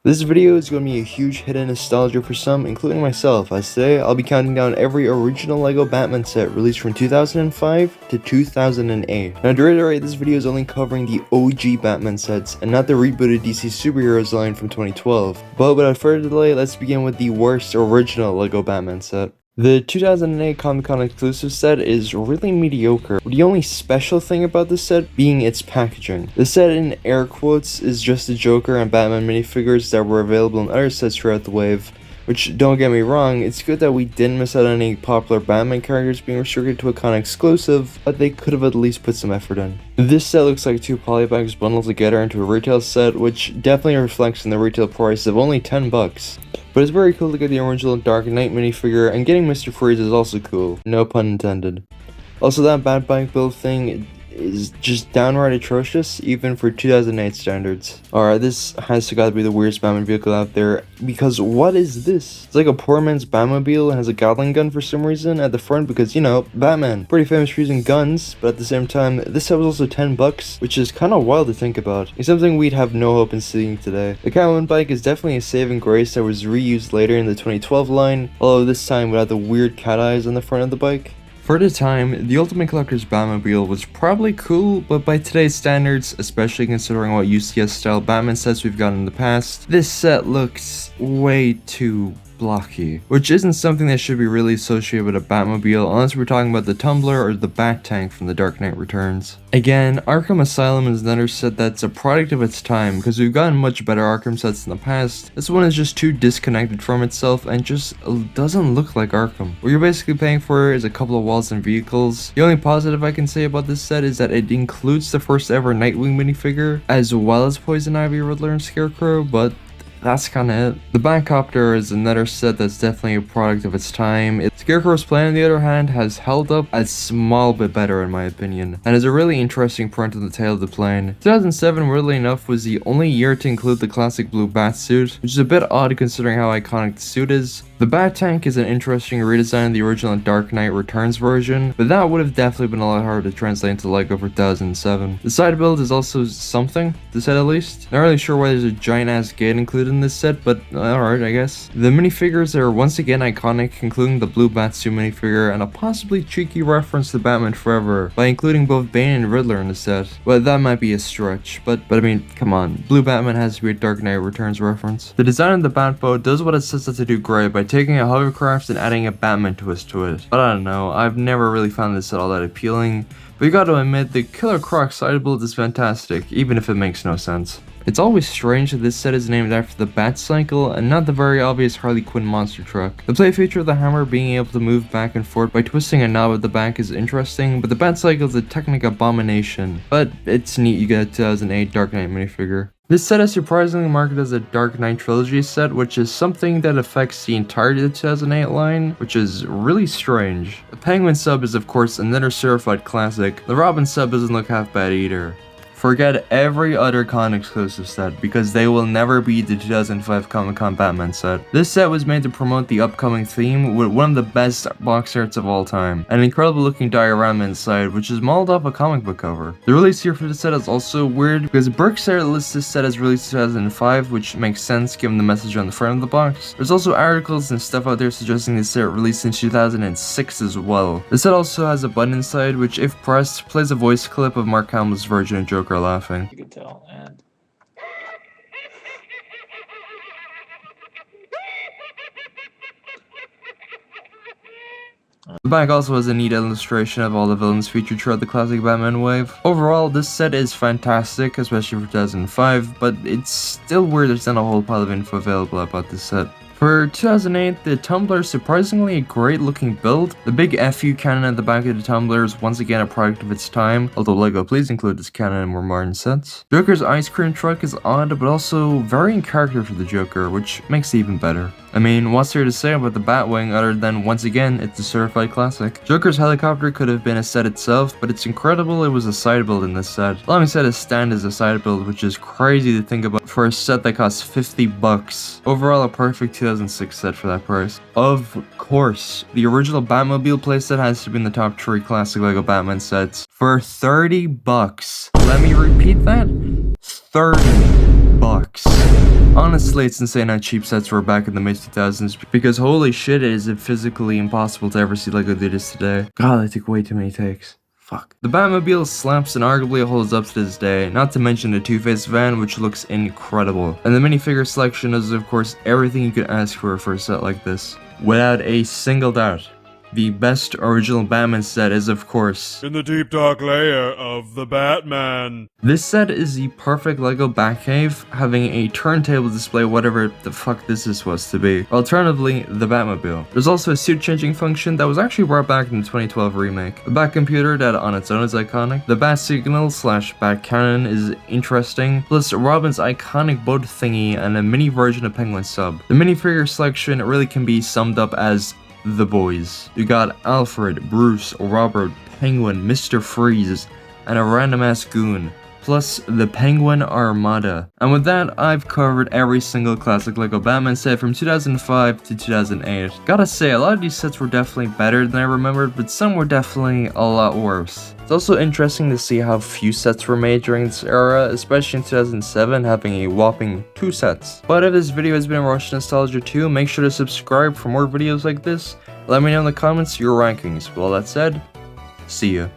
This video is going to be a huge hit of nostalgia for some, including myself, as today I'll be counting down every original LEGO Batman set released from 2005 to 2008. Now to reiterate, this video is only covering the OG Batman sets and not the rebooted DC Superheroes line from 2012. But without further delay, let's begin with the worst original LEGO Batman set. The 2008 Comic-Con exclusive set is really mediocre, with the only special thing about this set being its packaging. The set, in air quotes, is just the Joker and Batman minifigures that were available in other sets throughout the wave, which, don't get me wrong, it's good that we didn't miss out on any popular Batman characters being restricted to a con exclusive, but they could have at least put some effort in. This set looks like two polybags bundled together into a retail set, which definitely reflects in the retail price of only $10. But it's very cool to get the original Dark Knight minifigure, and getting Mr. Freeze is also cool, no pun intended. Also, that Batbike build thing is just downright atrocious, even for 2008 standards. Alright, this has to gotta be the weirdest Batman vehicle out there, because what is this? It's like a poor man's Batmobile and has a Gatling gun for some reason at the front because, you know, Batman. Pretty famous for using guns, but at the same time, this set was also $10, which is kinda wild to think about. It's something we'd have no hope in seeing today. The Catwoman bike is definitely a saving grace that was reused later in the 2012 line, although this time without the weird cat eyes on the front of the bike. For the time, the Ultimate Collector's Batmobile was probably cool, but by today's standards, especially considering what UCS-style Batman sets we've gotten in the past, this set looks way too blocky, which isn't something that should be really associated with a Batmobile unless we're talking about the Tumbler or the Bat Tank from The Dark Knight Returns. Again, Arkham Asylum is another set that's a product of its time, because we've gotten much better Arkham sets in the past. This one is just too disconnected from itself and just doesn't look like Arkham. What you're basically paying for is a couple of walls and vehicles. The only positive I can say about this set is that it includes the first ever Nightwing minifigure, as well as Poison Ivy, Riddler, and Scarecrow, but that's kinda it. The Batcopter is another set that's definitely a product of its time. Scarecrow's plan, on the other hand, has held up a small bit better in my opinion, and is a really interesting print on the tail of the plane. 2007, weirdly enough, was the only year to include the classic blue Batsuit, which is a bit odd considering how iconic the suit is. The Bat Tank is an interesting redesign of the original Dark Knight Returns version, but that would have definitely been a lot harder to translate into LEGO for 2007. The side build is also something, to say the least. Not really sure why there's a giant ass gate included in this set, but alright, I guess. The minifigures are once again iconic, including the blue Batsuit minifigure and a possibly cheeky reference to Batman Forever by including both Bane and Riddler in the set. Well, that might be a stretch, but I mean, come on. Blue Batman has to be a Dark Knight Returns reference. The design of the Batboat does what it sets out to do great by taking a hovercraft and adding a Batman twist to it. But I don't know, I've never really found this set all that appealing, but you gotta admit, the Killer Croc side build is fantastic, even if it makes no sense. It's always strange that this set is named after the Bat Cycle and not the very obvious Harley Quinn monster truck. The play feature of the hammer being able to move back and forth by twisting a knob at the back is interesting, but the Bat Cycle is a technical abomination. But it's neat you get a 2008 Dark Knight minifigure. This set is surprisingly marketed as a Dark Knight Trilogy set, which is something that affects the entirety of the 2008 line, which is really strange. The Penguin sub is of course another certified classic. The Robin sub doesn't look half bad either. Forget every other con exclusive set, because they will never beat the 2005 Comic-Con Batman set. This set was made to promote the upcoming theme with one of the best box arts of all time, an incredible looking diorama inside, which is modeled off a comic book cover. The release year for this set is also weird, because Brickset lists this set as released in 2005, which makes sense given the message on the front of the box. There's also articles and stuff out there suggesting this set released in 2006 as well. The set also has a button inside, which if pressed, plays a voice clip of Mark Hamill's version of Joker laughing. You can tell, and the back also has a neat illustration of all the villains featured throughout the classic Batman wave. Overall, this set is fantastic, especially for 2005, but it's still weird there's not a whole pile of info available about this set. For 2008, the Tumbler is surprisingly a great looking build. The big FU cannon at the back of the Tumbler is once again a product of its time, although LEGO please include this cannon in more modern sets. Joker's ice cream truck is odd, but also very in character for the Joker, which makes it even better. I mean, what's there to say about the Batwing other than, once again, it's a certified classic. Joker's helicopter could have been a set itself, but it's incredible it was a side build in this set. Let me say his stand is a side build, which is crazy to think about for a set that costs $50. Overall, a perfect 2006 set for that price. Of course, the original Batmobile playset has to be in the top 3 classic LEGO Batman sets for $30. Let me repeat that, $30. Honestly, it's insane how cheap sets were back in the mid-2000s, because holy shit, is it physically impossible to ever see LEGO do this today. God, I took way too many takes. Fuck. The Batmobile slaps and arguably holds up to this day, not to mention the Two-Face van, which looks incredible. And the minifigure selection is of course everything you could ask for a set like this. Without a single doubt, the best original Batman set is of course in the deep dark layer of the Batman. This set is the perfect LEGO Batcave, having a turntable display whatever the fuck this is supposed to be. Alternatively, the Batmobile. There's also a suit changing function that was actually brought back in the 2012 remake. The Bat computer that on its own is iconic. The Bat signal / Bat cannon is interesting, plus Robin's iconic boat thingy and a mini version of Penguin sub. The minifigure selection really can be summed up as the boys. You got Alfred, Bruce, Robert, Penguin, Mr. Freeze, and a random ass goon, plus the Penguin Armada. And with that, I've covered every single classic LEGO Batman set from 2005 to 2008. Gotta say, a lot of these sets were definitely better than I remembered, but some were definitely a lot worse. It's also interesting to see how few sets were made during this era, especially in 2007 having a whopping 2 sets. But if this video has been Rush Nostalgia 2, make sure to subscribe for more videos like this. Let me know in the comments your rankings. With all that said, see ya.